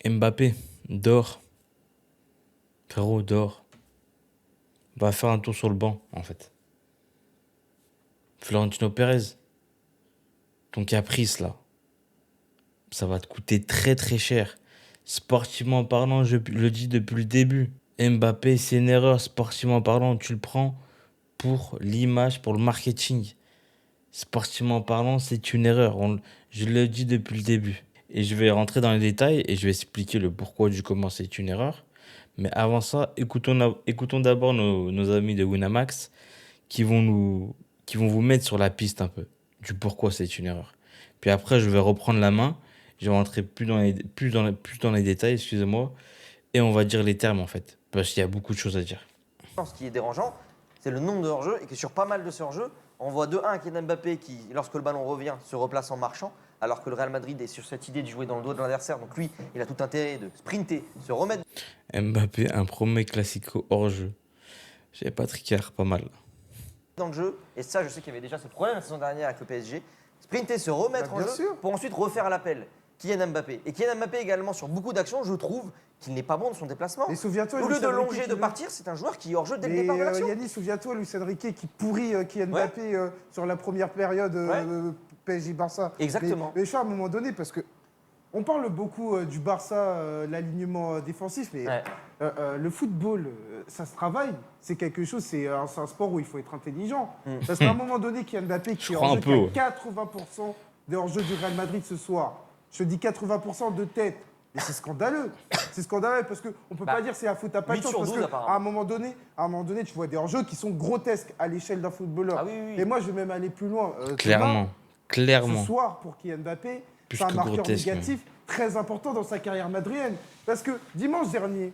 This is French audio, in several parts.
Mbappé, dehors. Frérot, dehors. Va faire un tour sur le banc, en fait. Florentino Pérez, ton caprice, là, ça va te coûter très très cher. Sportivement parlant, je le dis depuis le début. Mbappé, c'est une erreur. Sportivement parlant, tu le prends pour l'image, pour le marketing. Sportivement parlant, c'est une erreur. Je le dis depuis le début. Et je vais rentrer dans les détails et je vais expliquer le pourquoi du comment c'est une erreur. Mais avant ça, écoutons d'abord nos amis de Winamax qui vont qui vont vous mettre sur la piste un peu du pourquoi c'est une erreur. Puis après, je vais reprendre la main. Je vais rentrer plus dans les détails, excusez-moi. Et on va dire les termes en fait. Parce qu'il y a beaucoup de choses à dire. Ce qui est dérangeant, c'est le nombre de hors-jeux et que sur pas mal de ces hors-jeux, on voit de 1 Kylian Mbappé qui, lorsque le ballon revient, se replace en marchant, alors que le Real Madrid est sur cette idée de jouer dans le dos de l'adversaire. Donc lui, il a tout intérêt de sprinter, se remettre Mbappé, un premier classico hors jeu. J'avais Patrick Ricard, pas mal. dans le jeu. Et ça, je sais qu'il y avait déjà ce problème la saison dernière avec le PSG. Sprinter, se remettre en bien jeu sûr. pour ensuite refaire l'appel. Kylian Mbappé. Et Kylian Mbappé également, sur beaucoup d'actions, je trouve qu'il n'est pas bon dans son déplacement. Et souviens-toi, Au lieu Luis de Enrique longer, qui de le- partir, c'est un joueur qui est hors jeu dès le Mais départ de l'action. Yannis, souviens-toi, Luis Enrique qui pourrit Kylian Mbappé sur la première période PSG-Barça. Exactement. Mais je à un moment donné, parce que on parle beaucoup du Barça, l'alignement défensif, mais Ouais. le football, ça se travaille. C'est quelque chose, c'est un sport où il faut être intelligent. Parce qu'à un moment donné, Kylian Mbappé qui est crois en un jeu, peu, qui ouais. a 80% des hors-jeu du Real Madrid ce soir. Je te dis 80% de tête. Mais c'est scandaleux. C'est scandaleux parce qu'on ne peut pas dire c'est la faute à pas de 8 chance. sur Parce 12 qu'à apparemment. un moment donné, tu vois des hors-jeux qui sont grotesques à l'échelle d'un footballeur. Ah oui, oui, oui. Et moi, je vais même aller plus loin. Clairement. Ce Clairement. soir, pour Kylian Mbappé, Plus c'est un que marqueur grotesque, négatif très important dans sa carrière madrienne. Parce que dimanche dernier,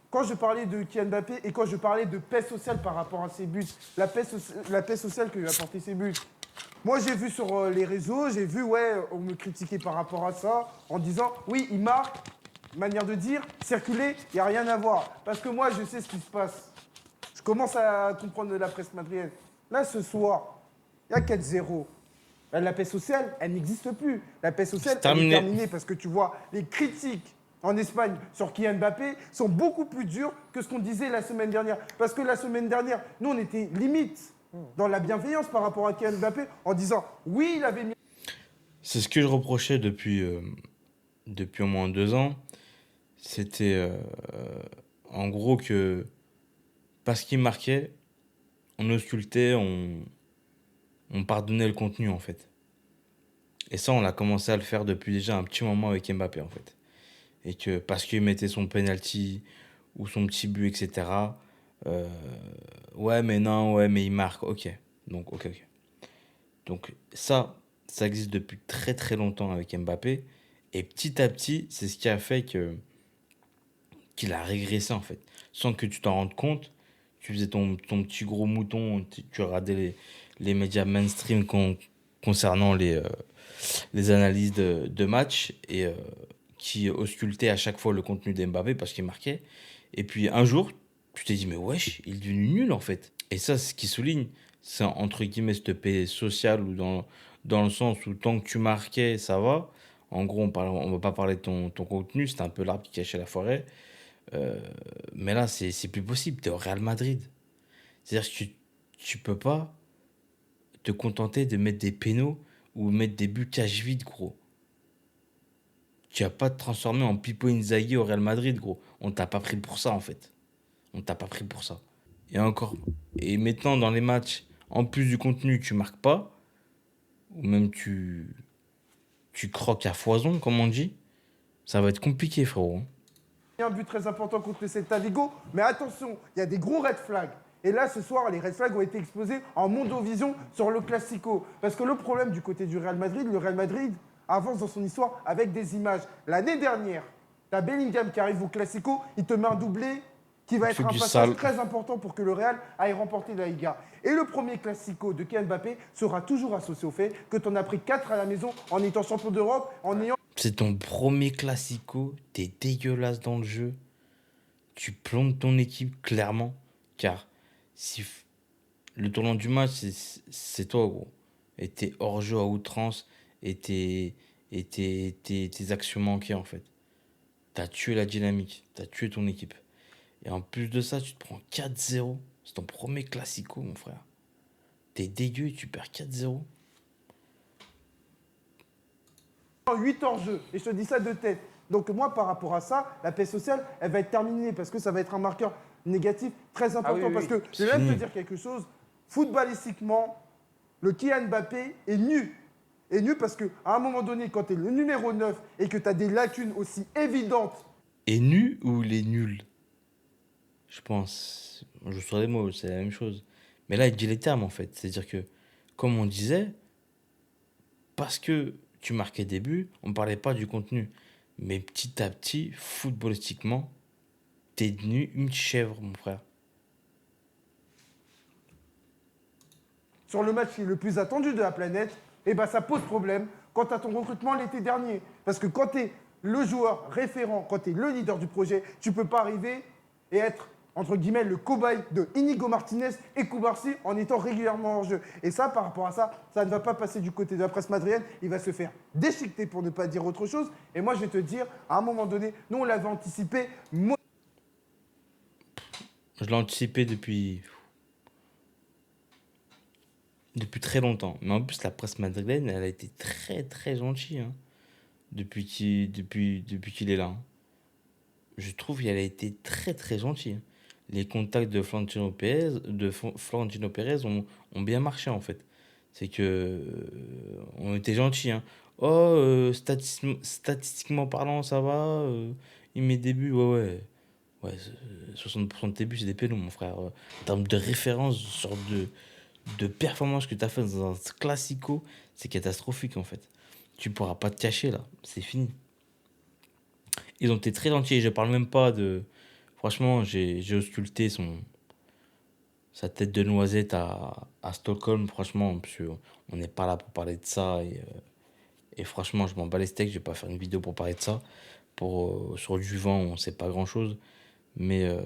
quand je parlais de Kylian Mbappé et quand je parlais de paix sociale par rapport à ses buts, la paix sociale que lui a apporté ses buts, moi j'ai vu sur les réseaux, j'ai vu, on me critiquait par rapport à ça, en disant, oui, il marque, manière de dire, circuler, il n'y a rien à voir. Parce que moi, je sais ce qui se passe. Je commence à comprendre la presse madrienne. Là, ce soir, il y a 4-0. La paix sociale, elle n'existe plus. La paix sociale, C'est elle est terminé. terminée parce que tu vois, les critiques en Espagne sur Kylian Mbappé sont beaucoup plus dures que ce qu'on disait la semaine dernière. Parce que la semaine dernière, nous, on était limite dans la bienveillance par rapport à Kylian Mbappé en disant oui, il avait mis. C'est ce que je reprochais depuis au moins 2 ans. C'était en gros que parce qu'il marquait, on auscultait, on pardonnait le contenu en fait. Et ça, on a commencé à le faire depuis déjà un petit moment avec Mbappé en fait. Et que parce qu'il mettait son penalty ou son petit but, etc. euh, ouais, mais non, ouais, mais il marque. Ok. Donc, ok. Donc, ça existe depuis très très longtemps avec Mbappé. Et petit à petit, c'est ce qui a fait qu'il a régressé en fait. Sans que tu t'en rendes compte, tu faisais ton petit gros mouton, tu regardais les médias mainstream concernant les analyses de match et qui auscultaient à chaque fois le contenu d'Mbappé parce qu'il marquait. Et puis un jour, tu t'es dit, mais wesh, il est devenu nul en fait. Et ça, ce qui souligne, c'est entre guillemets cette paix sociale ou dans le sens où tant que tu marquais, ça va. En gros, on va pas parler de ton contenu, c'était un peu l'arbre qui cachait la forêt. Euh, mais là, c'est plus possible. Tu es au Real Madrid. C'est-à-dire que tu peux pas te contenter de mettre des pénaux ou mettre des buts cache vide, gros. Tu vas pas te transformer en Pipo Inzaghi au Real Madrid, gros. On t'a pas pris pour ça, en fait. On t'a pas pris pour ça. Et encore. Et maintenant, dans les matchs, en plus du contenu, tu marques pas, ou même tu croques à foison, comme on dit, ça va être compliqué, frérot. Un but très important contre le Celta Vigo. Mais attention, il y a des gros red flags. Et là, ce soir, les red flags ont été exposés en mondovision sur le Classico. Parce que le problème du côté du Real Madrid, le Real Madrid avance dans son histoire avec des images. L'année dernière, t'as Bellingham qui arrive au Classico, il te met un doublé qui va Il être fait un du passage sale. très important pour que le Real aille remporter la Liga. Et le premier Classico de Kylian Mbappé sera toujours associé au fait que tu en as pris 4 à la maison en étant champion d'Europe, en ayant C'est ton premier classico, t'es dégueulasse dans le jeu. Tu plombes ton équipe clairement, car si le tournant du match, c'est toi, gros. Et t'es hors-jeu à outrance et tes actions manquées, en fait. T'as tué la dynamique, t'as tué ton équipe. Et en plus de ça, tu te prends 4-0. C'est ton premier classico, mon frère. T'es dégueu et tu perds 4-0. 8 hors-jeu. Et je te dis ça de tête. Donc moi, par rapport à ça, la paix sociale, elle va être terminée parce que ça va être un marqueur négatif très important. oui, parce oui. que je vais C'est même te fini. dire quelque chose. Footballistiquement, le Kylian Mbappé est nu. Est nu parce qu'à un moment donné, quand tu es le numéro 9 et que tu as des lacunes aussi évidentes, Et nu ou il est nul? Je pense. Je saurais des mots, c'est la même chose. Mais là, il dit les termes, en fait. C'est-à-dire que, comme on disait, parce que tu marquais des buts, on ne parlait pas du contenu. Mais petit à petit, footballistiquement, t'es devenu une chèvre, mon frère. sur le match qui est le plus attendu de la planète, eh ben ça pose problème quant à ton recrutement l'été dernier. Parce que quand tu es le joueur référent, quand tu es le leader du projet, tu ne peux pas arriver et être, entre guillemets, le cobaye de Inigo Martinez et Koubarsi en étant régulièrement en jeu. Et ça, par rapport à ça, ça ne va pas passer du côté de la presse madrienne. Il va se faire déchiqueter pour ne pas dire autre chose. Et moi, je vais te dire, à un moment donné, nous, on l'avait anticipé. Je l'ai anticipé depuis très longtemps. Mais en plus, la presse madrilène, elle a été très très gentille hein, depuis qu'il est là. Hein. Je trouve qu'elle a été très très gentille. Hein. Les contacts de Florentino Pérez ont bien marché en fait. C'est que on était gentils. Hein. Oh, statistiquement parlant, ça va. Il met des buts, ouais, ouais. Ouais, 60% de tes buts, c'est des pénaux, mon frère. En termes de référence, sur de performance que tu as fait dans un classico, c'est catastrophique en fait. Tu pourras pas te cacher là, c'est fini. Ils ont été très gentils, je parle même pas de. Franchement, j'ai ausculté sa tête de noisette à Stockholm, franchement, parce que on n'est pas là pour parler de ça. Et franchement, je m'en bats les steaks, je vais pas faire une vidéo pour parler de ça. Sur du vent, on sait pas grand chose. Mais, euh,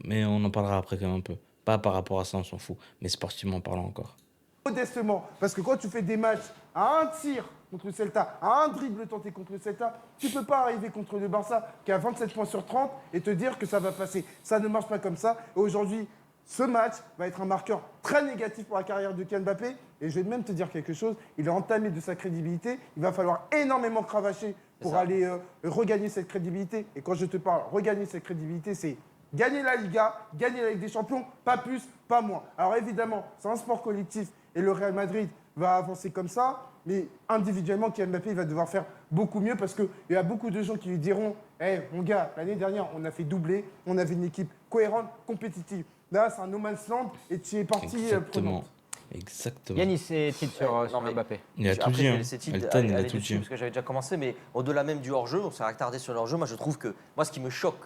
mais on en parlera après quand même un peu. Pas par rapport à ça, on s'en fout. Mais sportivement parlant encore. Modestement. Parce que quand tu fais des matchs à un tir contre le Celta, à un dribble tenté contre le Celta, tu ne peux pas arriver contre le Barça qui a 27 points sur 30 et te dire que ça va passer. Ça ne marche pas comme ça. Et aujourd'hui, ce match va être un marqueur très négatif pour la carrière de Kylian Mbappé. Et je vais même te dire quelque chose, il est entamé de sa crédibilité. Il va falloir énormément cravacher pour aller regagner cette crédibilité. Et quand je te parle regagner cette crédibilité, c'est gagner la Liga, gagner la Ligue des Champions, pas plus, pas moins. Alors évidemment, c'est un sport collectif et le Real Madrid va avancer comme ça, mais individuellement, Kylian Mbappé il va devoir faire beaucoup mieux parce qu'il y a beaucoup de gens qui lui diront « Hey, mon gars, l'année dernière, on a fait doubler, on avait une équipe cohérente, compétitive. Là, c'est un no man's land et tu es parti Exactement. prenante. Exactement. Yanis, c'est titre sur non, mais- Mbappé. Il a tout Après, dit. je vais Hein. laisser Tid Elton, il a aller tout dessus, dit. parce que j'avais déjà commencé, mais au-delà même du hors-jeu, on s'est retardé sur le hors-jeu. Moi, je trouve que ce qui me choque,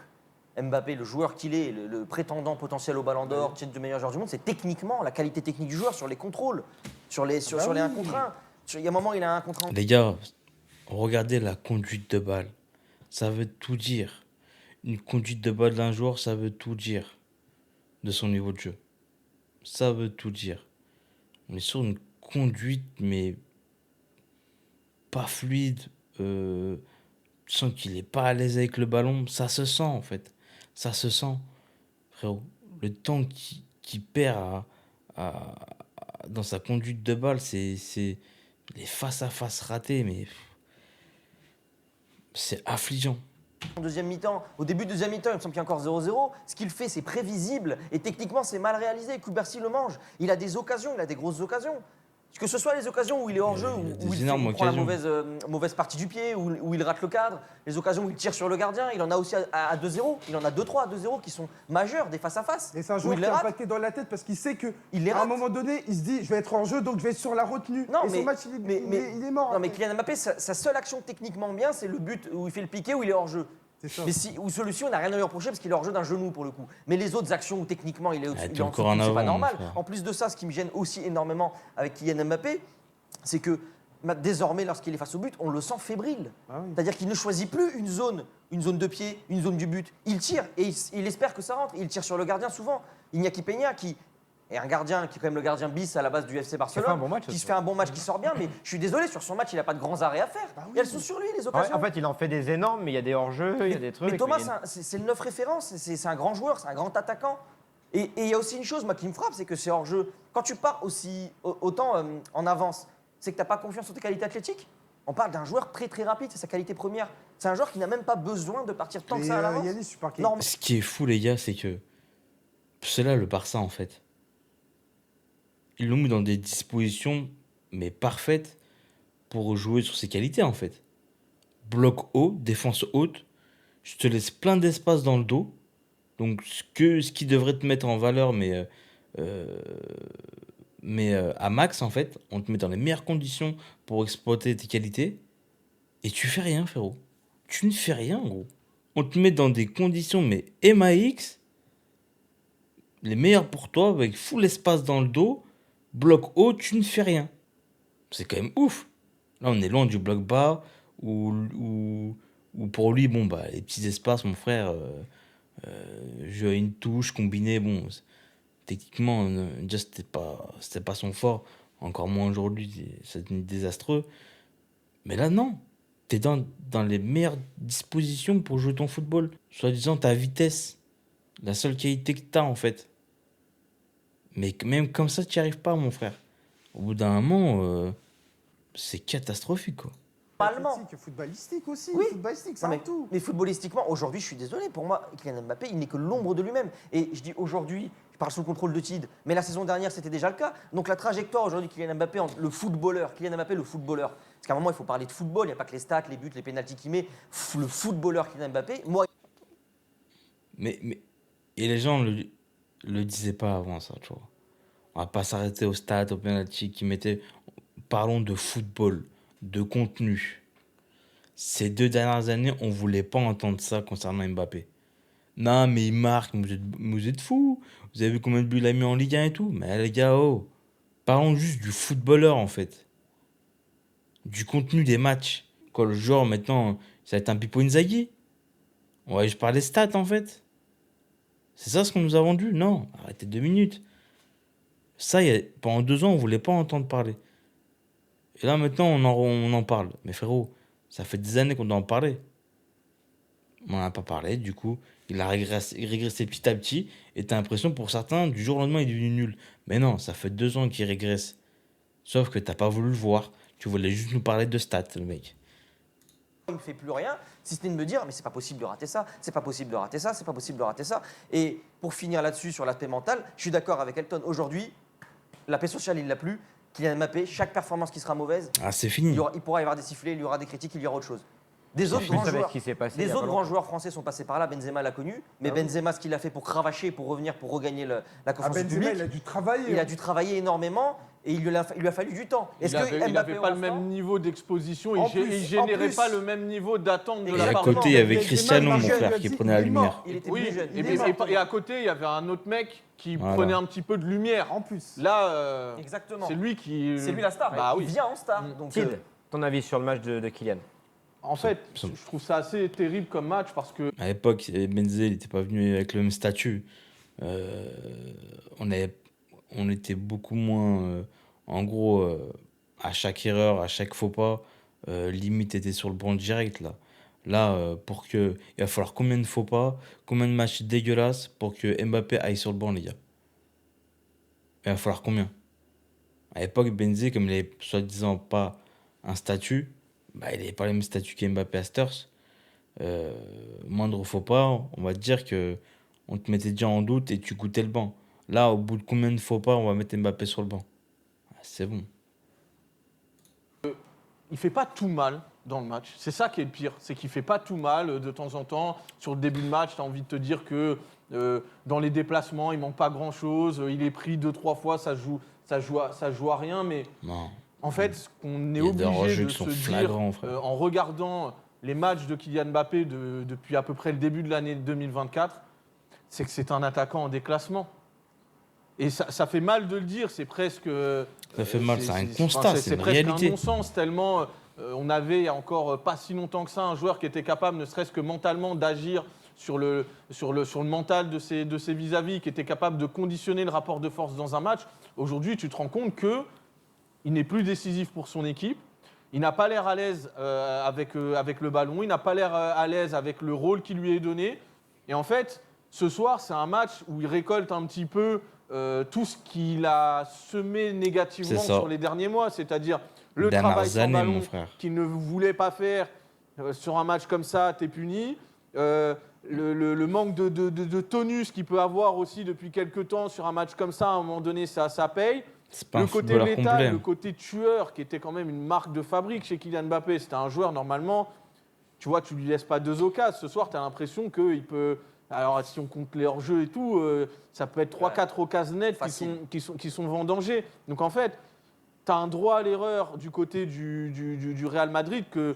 Mbappé, le joueur qu'il est, le prétendant potentiel au Ballon d'Or, titre du meilleur joueur du monde, c'est techniquement la qualité technique du joueur sur les contrôles, sur les 1 contre 1. Il y a un moment, il a un contre 1. Les gars, regardez la conduite de balle. Ça veut tout dire. Une conduite de balle d'un joueur, ça veut tout dire de son niveau de jeu. Ça veut tout dire. On est sur une conduite, mais pas fluide. Tu sens qu'il est pas à l'aise avec le ballon. Ça se sent, en fait. Ça se sent. Frérot, le temps qu'il perd dans sa conduite de balle, c'est les face-à-face ratés, mais c'est affligeant. En deuxième mi-temps, au début de deuxième mi-temps, il me semble qu'il y a encore 0-0. Ce qu'il fait, c'est prévisible et techniquement, c'est mal réalisé. Kubersi le mange. Il a des occasions, il a des grosses occasions. Que ce soit les occasions où il est hors jeu, Il a des où il énormes prend la occasions. mauvaise partie du pied, où il rate le cadre, les occasions où il tire sur le gardien, il en a aussi à 2-0. Il en a 2-3 à 2-0 qui sont majeurs, des face-à-face. Et c'est un où joueur il qui les est rate. impacté dans la tête parce qu'il sait qu'à Il les un rate. moment donné, il se dit je vais être en jeu donc je vais être sur la retenue. Non, et mais- son match, il est mort. Non, mais après. Kylian Mbappé, sa seule action techniquement bien, c'est le but où il fait le piqué, où il est hors jeu. C'est ça. Mais où celui-ci, on n'a rien à lui reprocher parce qu'il est hors jeu d'un genou pour le coup. Mais les autres actions où techniquement il est au-dessus, t'es il est en dessous encore de en tout, c'est pas avant, normal. mon frère. En plus de ça, ce qui me gêne aussi énormément avec Kylian Mbappé, c'est que désormais, lorsqu'il est face au but, on le sent fébrile. Ah oui. C'est-à-dire qu'il ne choisit plus une zone de pied, une zone du but. Il tire et il espère que ça rentre. Il tire sur le gardien souvent. Iñaki Peña qui Et un gardien qui est quand même le gardien bis à la base du FC Barcelone, fait un bon match qui aussi. se fait un bon match, qui sort bien, mais je suis désolé, sur son match, il n'a pas de grands arrêts à faire. oui. Et elles sont sur lui, les Ouais, occasions. en fait, il en fait des énormes, mais il y a des hors-jeux, il y a des trucs. Mais Thomas, mais il y a- c'est le 9 référence, c'est un grand joueur, c'est un grand attaquant. Et il y a aussi une chose, moi, qui me frappe, c'est que c'est hors-jeu. Quand tu pars autant en avance, c'est que tu n'as pas confiance en tes qualités athlétiques. On parle d'un joueur très très rapide, c'est sa qualité première. C'est un joueur qui n'a même pas besoin de partir tant que ça à l'avance. Yannis, je suis parqué. Normal. Ce qui est fou, les gars, c'est que c'est là le Barça, en fait. Ils l'ont mis dans des dispositions, mais parfaites, pour jouer sur ses qualités, en fait. Bloc haut, défense haute, je te laisse plein d'espace dans le dos. Donc, ce qui devrait te mettre en valeur, à max, en fait, on te met dans les meilleures conditions pour exploiter tes qualités. Et tu fais rien, frérot. Tu ne fais rien, gros. On te met dans des conditions, mais MAX, les meilleures pour toi, avec full espace dans le dos, bloc haut, tu ne fais rien. C'est quand même ouf. Là, on est loin du bloc bas, où pour lui, bon, bah, les petits espaces, mon frère, jeu à une touche, combiné, bon, techniquement, déjà, c'était pas son fort. Encore moins aujourd'hui, c'est désastreux. Mais là, non. T'es dans les meilleures dispositions pour jouer ton football. Soi-disant, ta vitesse. La seule qualité que t'as, en fait. Mais même comme ça, tu n'y arrives pas, mon frère. Au bout d'un moment, c'est catastrophique, quoi. Normalement. Athlétique, footballistique aussi. Oui. Footballistique, ça Non, en tout. mais footballistiquement, aujourd'hui, je suis désolé, pour moi, Kylian Mbappé, il n'est que l'ombre de lui-même. Et je dis aujourd'hui, je parle sous le contrôle de Tid, mais la saison dernière, c'était déjà le cas. Donc la trajectoire aujourd'hui, Kylian Mbappé, le footballeur, Kylian Mbappé, le footballeur. Parce qu'à un moment, il faut parler de football, il n'y a pas que les stats, les buts, les pénaltys qu'il met. Le footballeur Kylian Mbappé, moi, Mais, et les gens le disaient pas avant ça, tu vois. On va pas s'arrêter au stade, au penalty qui mettait. Parlons de football, de contenu. Ces 2 dernières années, on voulait pas entendre ça concernant Mbappé. Non, mais il marque, mais vous êtes fous. Vous avez vu combien de buts il a mis en Ligue 1 et tout. Mais les gars, oh. Parlons juste du footballeur, en fait. Du contenu des matchs. Quoi, le joueur, maintenant, ça va être un Pipo Inzaghi. On va juste parler stats, en fait. C'est ça ce qu'on nous a vendu? Non, arrêtez 2 minutes. Ça, pendant 2 ans, on voulait pas entendre parler. Et là, maintenant, on en parle. Mais frérot, ça fait des années qu'on doit en parler. On n'en a pas parlé, du coup, il a régressé petit à petit. Et t'as l'impression, pour certains, du jour au lendemain, il est devenu nul. Mais non, ça fait 2 ans qu'il régresse. Sauf que t'as pas voulu le voir. Tu voulais juste nous parler de stats, le mec. il ne fait plus rien, si ce n'est de me dire, mais c'est pas possible de rater ça, c'est pas possible de rater ça, c'est pas possible de rater ça. Et pour finir là-dessus, sur l'aspect mental, je suis d'accord avec Elton. Aujourd'hui, la paix sociale, il l'a plus. Kylian Mbappé, chaque performance qui sera mauvaise, Ah, c'est fini. il pourra y avoir des sifflets, il y aura des critiques, il y aura autre chose. Des autres Vous grands savez joueurs, ce qui s'est passé il y des a pas autres longtemps. grands joueurs français sont passés par là. Benzema l'a connu, mais Ah oui. Benzema, ce qu'il a fait pour cravacher, pour revenir, pour regagner la Ah, confiance du Benzema, public, il a dû travailler. il a dû travailler énormément et il lui a fallu du temps. Il n'avait pas le même niveau d'exposition, En il plus, générait en pas plus. le même niveau d'attente de Et Et la à part côté, il y de avait Benzema, Cristiano, mon Marquez, frère, il a qui dit, prenait la il est mort. lumière. Il était Oui, plus jeune. et, il est mort. et à côté, il y avait un autre mec qui Voilà. prenait un petit peu de lumière. En plus. Là, Exactement. c'est lui qui. C'est lui la star. Bah il oui. vient en star. Donc, Tid, ton avis sur le match de Kylian? En fait, Ça- je trouve ça assez terrible comme match parce que À l'époque, Benzé, il n'était pas venu avec le même statut. On était beaucoup moins. En gros, à chaque erreur, à chaque faux pas, limite était sur le banc direct. Là, il va falloir combien de faux pas, combien de matchs dégueulasses pour que Mbappé aille sur le banc, les gars. Il va falloir combien? À l'époque, Benzé, comme il n'avait soi-disant pas un statut, bah, il n'avait pas le même statut qu'Mbappé à Stars. Moindre faux pas, on va te dire que on te mettait déjà en doute et tu goûtais le banc. Là, au bout de combien de faux pas, on va mettre Mbappé sur le banc? Ah, c'est bon. il fait pas tout mal dans le match. C'est ça qui est le pire, c'est qu'il fait pas tout mal de temps en temps. Sur le début de match, tu as envie de te dire que dans les déplacements, il manque pas grand-chose. Il est pris 2-3 fois, ça joue à rien. Mais Non. en fait, ce qu'on est Il y a des obligé rejets de qui sont se flagrants, dire frère. en regardant les matchs de Kylian Mbappé depuis à peu près le début de l'année 2024, c'est que c'est un attaquant en déclassement. Et ça fait mal de le dire, c'est presque... Ça fait mal, c'est un constat, c'est une presque réalité. un non-sens, tellement on avait il y a encore pas si longtemps que ça un joueur qui était capable, ne serait-ce que mentalement, d'agir sur le mental de ses vis-à-vis, qui était capable de conditionner le rapport de force dans un match, aujourd'hui, tu te rends compte qu'il n'est plus décisif pour son équipe. Il n'a pas l'air à l'aise avec le ballon, il n'a pas l'air à l'aise avec le rôle qui lui est donné. Et en fait, ce soir, c'est un match où il récolte un petit peu tout ce qu'il a semé négativement sur les derniers mois, c'est-à-dire le travail sans ballon qu'il ne voulait pas faire. Sur un match comme ça, t'es puni. Le manque de tonus qu'il peut avoir aussi depuis quelques temps sur un match comme ça, à un moment donné, ça paye. Le côté létal, le côté tueur, qui était quand même une marque de fabrique chez Kylian Mbappé. C'était un joueur, normalement, tu vois, tu lui laisses pas 2 occasions. Ce soir, tu as l'impression qu'il peut... Alors, si on compte les hors-jeux et tout, ça peut être 3-4 occasions nettes qui sont vendangées. Donc, en fait, tu as un droit à l'erreur du côté du Real Madrid que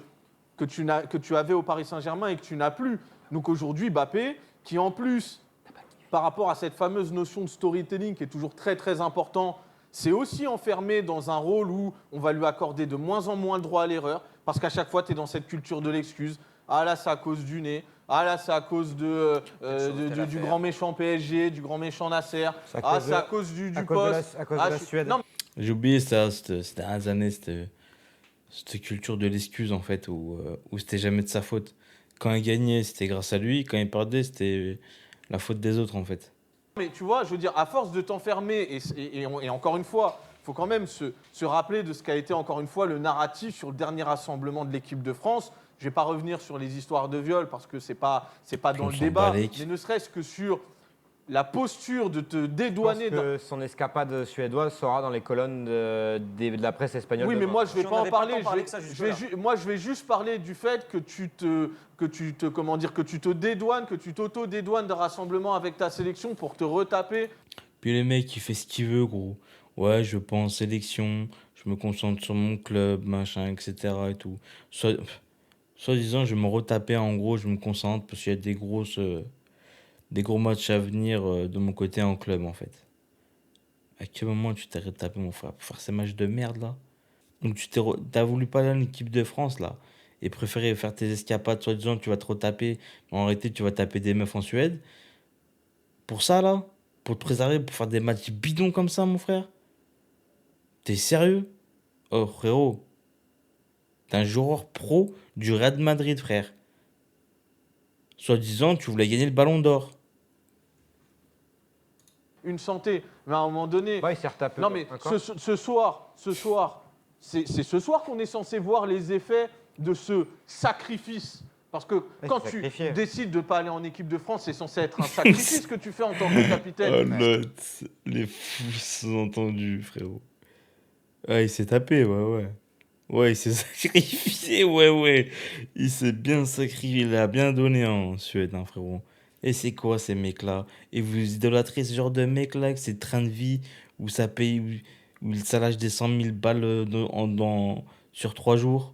tu avais au Paris Saint-Germain et que tu n'as plus. Donc, aujourd'hui, Mbappé, qui en plus, par rapport à cette fameuse notion de storytelling qui est toujours très, très important, c'est aussi enfermé dans un rôle où on va lui accorder de moins en moins le droit à l'erreur, parce qu'à chaque fois, tu es dans cette culture de l'excuse. Ah là, c'est à cause du nez. Ah là, c'est à cause du grand méchant PSG, du grand méchant Nasser. Ah, c'est à cause du poste. À cause de la Suède. Non, J'ai oublié ça, ces dernières années, cette culture de l'excuse, en fait, où c'était jamais de sa faute. Quand il gagnait, c'était grâce à lui. Quand il perdait, c'était la faute des autres, en fait. Mais tu vois, je veux dire, à force de t'enfermer, et encore une fois, il faut quand même se rappeler de ce qu'a été encore une fois le narratif sur le dernier rassemblement de l'équipe de France. Je ne vais pas revenir sur les histoires de viol parce que c'est pas dans le débat, mais ne serait-ce que sur la posture de te dédouaner. Je pense que son escapade suédoise sera dans les colonnes de la presse espagnole. Oui, mais moi je ne vais pas en parler. Moi, je vais juste parler du fait que tu te dédouanes, que tu t'auto-dédouanes de rassemblement avec ta sélection pour te retaper. Puis le mec, il fait ce qu'il veut, gros. Ouais, je pense en sélection, je me concentre sur mon club, machin, etc. et tout. Soi-disant, je vais me retaper, en gros, je me concentre parce qu'il y a des gros matchs à venir de mon côté en club, en fait. À quel moment tu t'es retapé, mon frère, pour faire ces matchs de merde, là? Donc t'as voulu pas aller en équipe de France, là, et préférer faire tes escapades, soi-disant, tu vas te retaper, mais en réalité, tu vas taper des meufs en Suède. Pour ça, là? Pour te préserver, pour faire des matchs bidons comme ça, mon frère? T'es sérieux? Oh, frérot. T'es un joueur pro du Real Madrid, frère. Soi-disant, tu voulais gagner le ballon d'or. Une santé, mais à un moment donné. Ouais, il s'est retapé. Non, mais ce soir, c'est ce soir qu'on est censé voir les effets de ce sacrifice. Parce que quand tu décides de ne pas aller en équipe de France, c'est censé être un sacrifice que tu fais en tant que capitaine. Oh, note. Les fous sous-entendus, frérot. Ah, il s'est tapé, ouais. Ouais, il s'est sacrifié, ouais. Il s'est bien sacrifié, il a bien donné en Suède, hein, frérot. Et c'est quoi ces mecs-là? Et vous idolâtrez ce genre de mecs-là avec ces trains de vie où ça paye, où ça lâche des 100 000 balles sur 3 jours?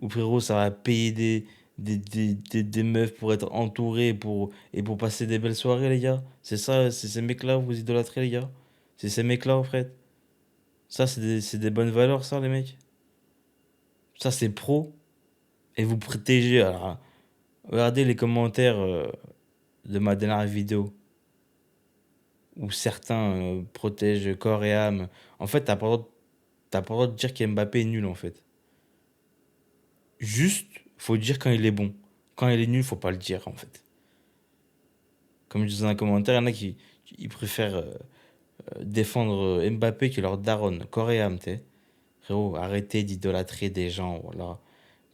Où, frérot, ça va payer des meufs pour être entourés et pour passer des belles soirées, les gars? C'est ça, c'est ces mecs-là vous idolâtrez, les gars? C'est ces mecs-là, en fait? Ça, c'est des bonnes valeurs, ça, les mecs? Ça, c'est pro. Et vous protégez. Alors, regardez les commentaires de ma dernière vidéo. Où certains protègent corps et âme. En fait, t'as pas le droit de dire qu'Mbappé est nul, en fait. Juste, faut dire quand il est bon. Quand il est nul, faut pas le dire, en fait. Comme je disais dans un commentaire, il y en a qui préfèrent défendre Mbappé que leur daronne. Corps et âme, t'es. Frérot, arrêtez d'idolâtrer des gens, voilà. Vous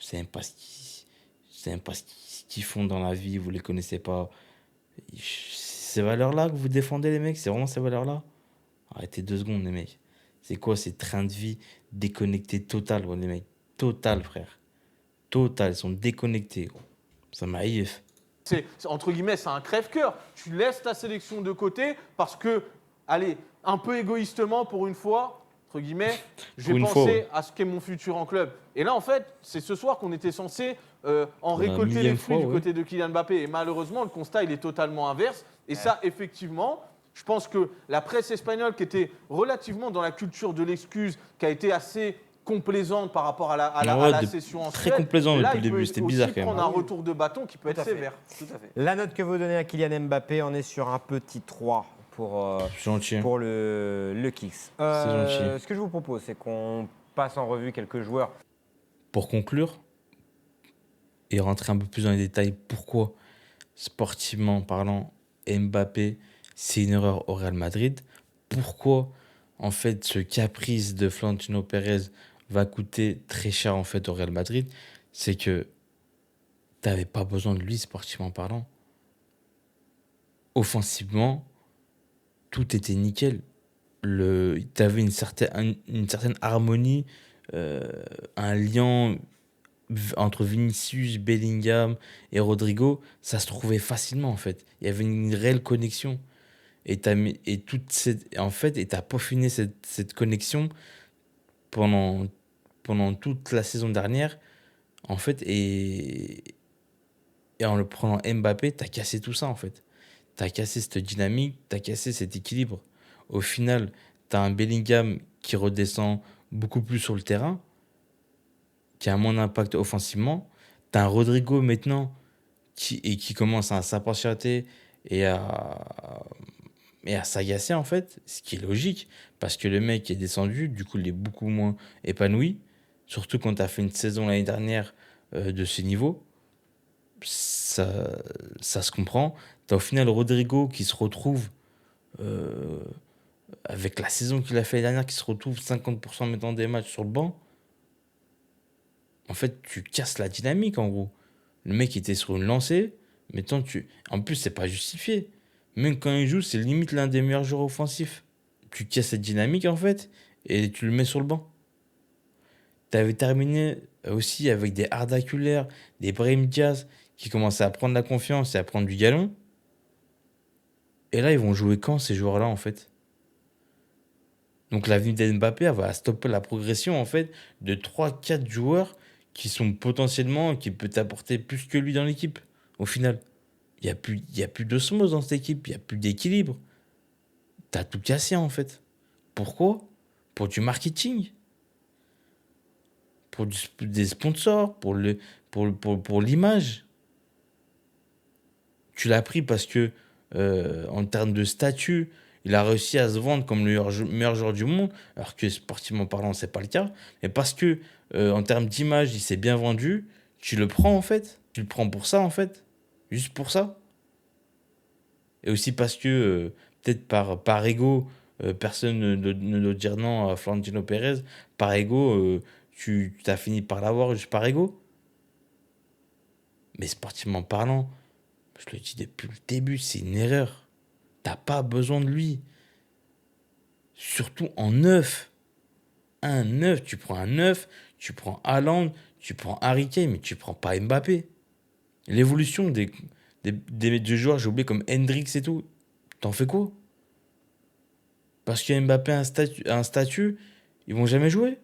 savez même pas ce qu'ils font dans la vie, vous les connaissez pas. Ces valeurs-là que vous défendez, les mecs, c'est vraiment ces valeurs-là? Arrêtez 2 secondes, les mecs. C'est quoi ces trains de vie déconnectés total, gros, les mecs? Total, frère. Total, ils sont déconnectés, gros. Ça m'arrive. Entre guillemets, c'est un crève-cœur. Tu laisses ta sélection de côté parce que, allez, un peu égoïstement pour une fois, entre guillemets, je vais penser à ce qu'est mon futur en club. Et là, en fait, c'est ce soir qu'on était censé en récolter les fruits du côté de Kylian Mbappé. Et malheureusement, le constat, il est totalement inverse. Et ça, effectivement, je pense que la presse espagnole, qui était relativement dans la culture de l'excuse, qui a été assez complaisante par rapport à Ouais, la session en très Suède. complaisant Et là, depuis le il peut début, c'était aussi bizarre quand même. prendre un retour de bâton qui peut Tout être à fait. sévère. Tout à fait. La note que vous donnez à Kylian Mbappé, on est sur un petit 3 Gentil. pour le Kicks. gentil. Ce que je vous propose, c'est qu'on passe en revue quelques joueurs. Pour conclure et rentrer un peu plus dans les détails, pourquoi, sportivement parlant, Mbappé, c'est une erreur au Real Madrid. Pourquoi, en fait, ce caprice de Florentino Pérez va coûter très cher, en fait, au Real Madrid. C'est que tu n'avais pas besoin de lui, sportivement parlant. Offensivement, tout était nickel. Tu avais une certaine harmonie, un lien entre Vinicius, Bellingham et Rodrigo, ça se trouvait facilement en fait. Il y avait une réelle connexion. En fait, et t'as peaufiné cette connexion pendant, pendant toute la saison dernière. En fait, et en le prenant Mbappé, t'as cassé tout ça en fait. T'as cassé cette dynamique, t'as cassé cet équilibre. Au final, t'as un Bellingham qui redescend beaucoup plus sur le terrain, qui a moins d'impact offensivement. T'as un Rodrigo maintenant qui commence à s'impatienter et à s'agacer en fait, ce qui est logique, parce que le mec est descendu, du coup il est beaucoup moins épanoui, surtout quand t'as fait une saison l'année dernière de ce niveau, ça, ça se comprend. T'as au final Rodrigo qui se retrouve euh, avec la saison qu'il a fait l'année dernière, qui se retrouve 50% maintenant des matchs sur le banc. En fait, tu casses la dynamique en gros. Le mec était sur une lancée, maintenant en plus, c'est pas justifié. Même quand il joue, c'est limite l'un des meilleurs joueurs offensifs. Tu casses cette dynamique en fait, et tu le mets sur le banc. T'avais terminé aussi avec des Arda Güler, des Brahim Diaz qui commençaient à prendre la confiance et à prendre du galon. Et là, ils vont jouer quand ces joueurs-là en fait? Donc l'avenue d'Mbappé elle va stopper la progression en fait de trois quatre joueurs qui sont potentiellement, qui peut apporter plus que lui dans l'équipe. Au final, il y a plus d'osmose dans cette équipe, il n'y a plus d'équilibre. T'as tout cassé en fait. Pourquoi? Pour du marketing, pour des sponsors, pour l'image. Tu l'as pris parce que en termes de statut, il a réussi à se vendre comme le meilleur joueur du monde, alors que sportivement parlant, c'est pas le cas. Mais parce que en termes d'image, il s'est bien vendu, tu le prends en fait. Tu le prends pour ça en fait. Juste pour ça. Et aussi parce que, peut-être par ego, personne ne doit dire non à Florentino Pérez. Par ego, tu as fini par l'avoir juste par ego. Mais sportivement parlant, je le dis depuis le début, c'est une erreur. T'as pas besoin de lui. Surtout en neuf. Un neuf, tu prends un neuf, tu prends Haaland, tu prends Harry Kane, mais tu prends pas Mbappé. L'évolution des joueurs, j'ai oublié comme Hendrix et tout, t'en fais quoi? Parce que Mbappé a un statut, ils vont jamais jouer.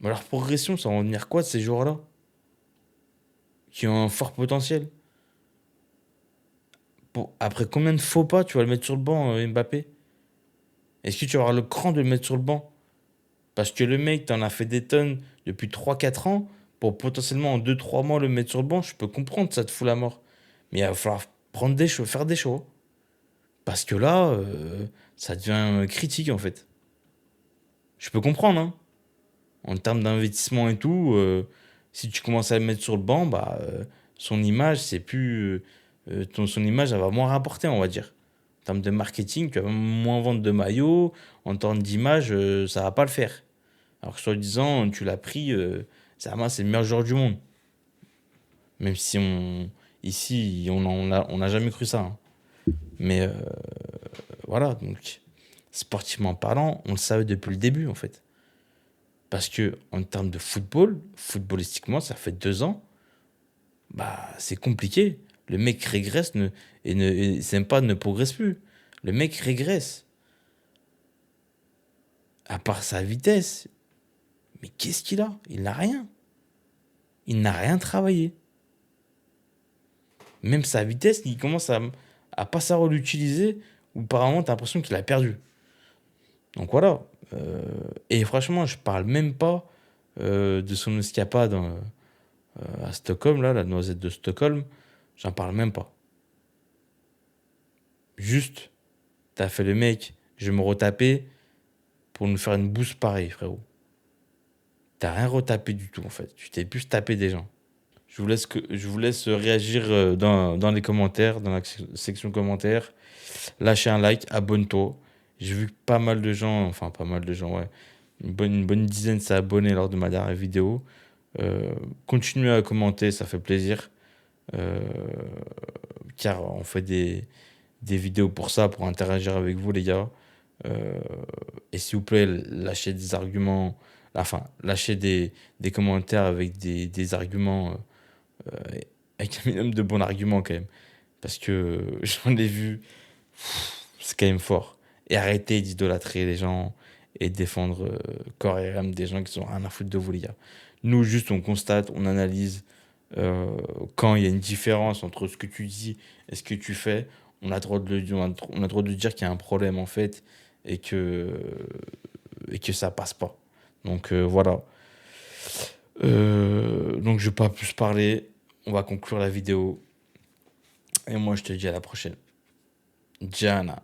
Mais leur progression, ça va en venir quoi de ces joueurs-là? Qui ont un fort potentiel. Après combien de faux pas tu vas le mettre sur le banc, Mbappé? Est-ce que tu vas avoir le cran de le mettre sur le banc? Parce que le mec, t'en as fait des tonnes depuis 3 4 ans pour potentiellement en 2 3 mois le mettre sur le banc, je peux comprendre, ça te fout la mort. Mais il va falloir prendre des choix, faire des choix. Parce que là, ça devient critique en fait. Je peux comprendre, hein. En termes d'investissement et tout, si tu commences à le mettre sur le banc, bah, son image, c'est plus. Son image, elle va moins rapporter, on va dire. En termes de marketing, tu vas moins vendre de maillots. En termes d'image, ça va pas le faire. Alors que soi-disant, tu l'as pris, c'est le meilleur joueur du monde. Même si ici, on n'a jamais cru ça, hein. Mais voilà, donc sportivement parlant, on le savait depuis le début en fait. Parce que en termes de football, footballistiquement, ça fait 2 ans, bah c'est compliqué. Le mec régresse c'est même pas ne progresse plus. Le mec régresse. À part sa vitesse. Mais qu'est-ce qu'il a? Il n'a rien. Il n'a rien travaillé. Même sa vitesse, il commence à pas savoir l'utiliser, ou apparemment, tu as l'impression qu'il a perdu. Donc voilà. Et franchement, je parle même pas de son escapade à Stockholm, là, la noisette de Stockholm. J'en parle même pas. Juste, t'as fait le mec, je vais me retaper pour nous faire une bouse pareille, frérot. T'as rien retapé du tout, en fait. Tu t'es plus tapé des gens. Je vous laisse réagir dans les commentaires, dans la section commentaires. Lâchez un like, abonne-toi. J'ai vu que pas mal de gens, enfin pas mal de gens, ouais. Une bonne dizaine s'est abonné lors de ma dernière vidéo. Continuez à commenter, ça fait plaisir. Euh, Car on fait des vidéos pour ça, pour interagir avec vous, les gars. Euh, et s'il vous plaît, lâchez des arguments, enfin, lâchez des commentaires avec des arguments, euh, avec un minimum de bons arguments quand même. Parce que j'en ai vu, c'est quand même fort. Et arrêtez d'idolâtrer les gens et de défendre corps et âme des gens qui sont rien à foutre de vous, les gars. Nous, juste, on constate, on analyse quand il y a une différence entre ce que tu dis et ce que tu fais. On a le droit on a le droit de dire qu'il y a un problème, en fait, et que ça passe pas. Donc, voilà. Donc, je vais pas plus parler. On va conclure la vidéo. Et moi, je te dis à la prochaine. Jana.